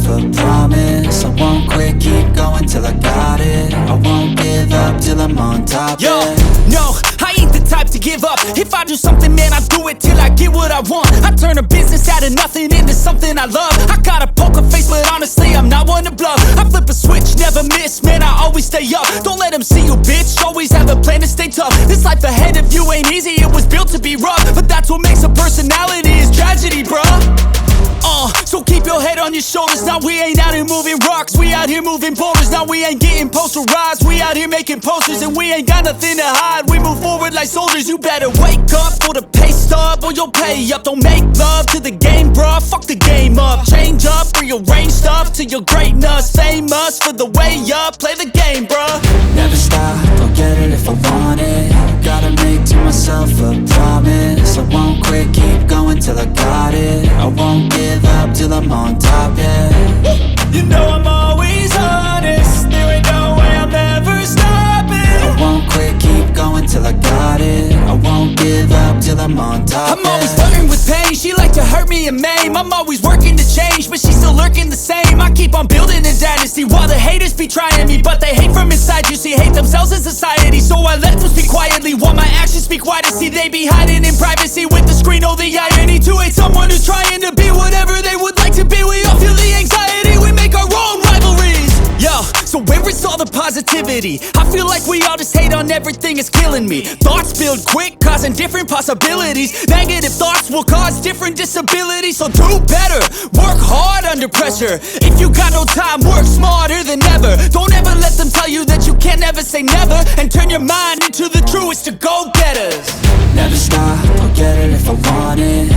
a promise. I won't quit, keep going till I got it. I won't give up till I'm on top. Yo, no, I ain't the type to give up. If I do something, man, I do it till I get what I want. I turn a business out of nothing into something I love. I got a poker face, but honestly, I'm not one to bluff. I flip a switch, never miss, man, I always stay up. Don't let them see you, bitch, always have a plan to stay tough. This life ahead of you ain't easy, it was built to be rough. But that's what makes a personality, is tragedy, bruh. So keep your head on your shoulders. Now we ain't out here moving rocks, we out here moving boulders. Now we ain't getting posterized, we out here making posters. And we ain't got nothing to hide, we move forward like soldiers. You better wake up for the pay stub, or you'll pay up. Don't make love to the game, bruh, fuck the game up. Change up, rearrange stuff to your greatness. Famous for the way up, play the game, bruh. Never stop, I'll get it if I want it. Gotta make to myself a promise. I won't quit, keep going till I got it. I won't give up till I'm on top, yeah. You know I'm always honest, there ain't no way I'm ever stopping. I won't quit, keep going till I got it. I won't give up till I'm on top, I'm always flirting with pain, she like to hurt me and maim. I'm always working to change, but she's still lurking the same. I keep on building a dynasty while the haters be trying me. But they hate from inside, you see, hate themselves in society. So I let them speak quietly while my actions speak wider. See, they be hiding in privacy with the screen, oh the irony. To hate someone who's trying to be whatever they would like to be. We all feel the anxiety, we make our own rivalries. Yo, so where is all the positivity? I feel like we all just hate on everything, it's killing me. Thoughts build quick, causing different possibilities. Negative thoughts will cause different disabilities. So do better, work hard under pressure. If you got no time, work smarter than ever. Don't ever let them tell you that you can't never say never. And turn your mind into the truest of go-getters. Never stop, I'll get it if I want it.